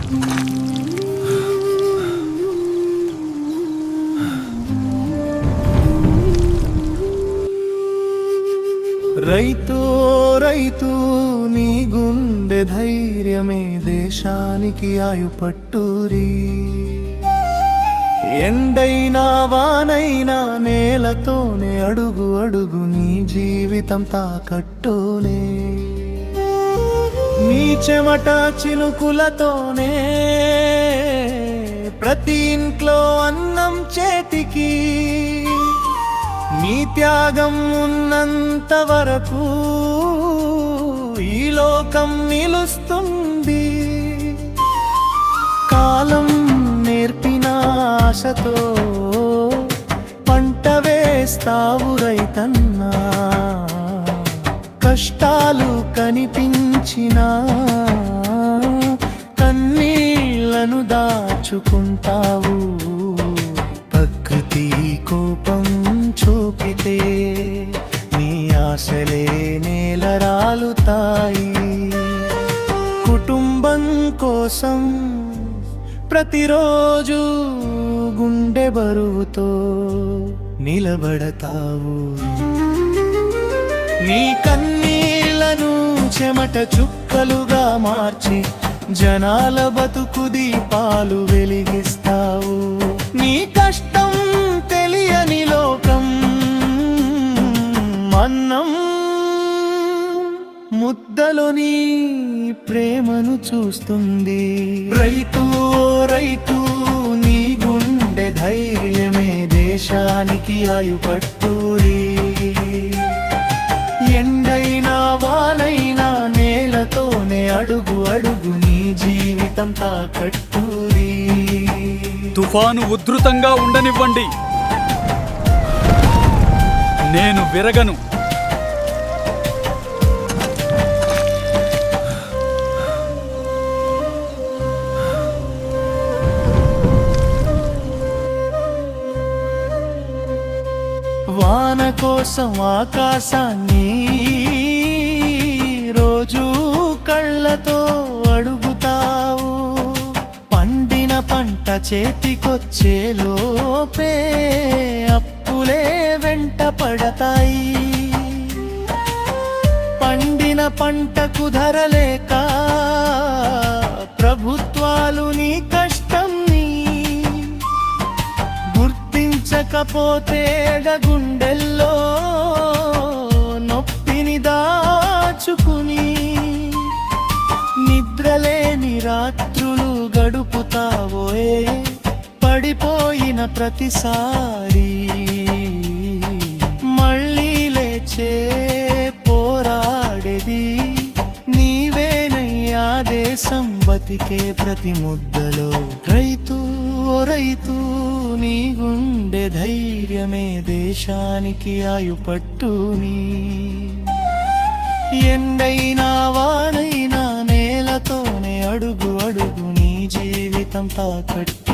రైతు రైతు నీ గుండె ధైర్యమే దేశానికి ఆయుపట్టూరి. ఎండైనా వానైనా నేలతోనే అడుగు అడుగు నీ జీవితం తాకట్టులే. నీ చెమట చినుకులతోనే ప్రతి ఇంట్లో అన్నం చేతికి. నీ త్యాగం ఉన్నంత వరకు ఈ లోకం నిలుస్తుంది. కాలం నేర్పిన ఆశతో పంట వేస్తావు రైతన్నా. కష్టాలు కనిపించినా కన్నీళ్లను దాచుకుంటావు. ప్రకృతి కోపం చూపితే నీ ఆశలే నేలరాలుతాయి. కుటుంబం కోసం ప్రతిరోజు గుండె బరువుతో నిలబడతావు. నీ కన్నీళ్లను చెమట చుక్కలుగా మార్చి జనాల బతుకు దీపాలు వెలిగిస్తావు. నీ కష్టం తెలియని లోకం అన్నం ముద్దలోని ప్రేమను చూస్తుంది. రైతు రైతు నీ గుండె ధైర్యమే దేశానికి ఆయుపట్టూరి. ఎండైనా వానైనా నేలతోనే అడుగు అడుగు నీ జీవితం తాకట్టూరి. తుఫాను ఉధృతంగా ఉండనివ్వండి, నేను విరగను. వాన కోసం ఆకాశాన్ని రోజు కళ్ళతో అడుగుతావు. పండిన పంట చేతికొచ్చే లోపే అప్పులే వెంట పడతాయి. పండిన పంటకు ధరలేక ప్రభుత్వాలు నీ కష్టంని గుర్తించకపోతే గుండెల్లో నొప్పిని దాచుకుని నిద్రలేని రాత్రులు గడుపుతావోయే. పడిపోయిన ప్రతిసారి మళ్ళీ లేచే పోరాడేది నీవేనయ్యా. దేశం బతికే ప్రతి ముద్దలో రైతు రైతు నీ గుండె ధైర్యమే దేశానికి ఆయుపట్టుని. ఎండైనా వానైనా నేలతోనే అడుగు అడుగు నీ జీవితం తాకట్టు.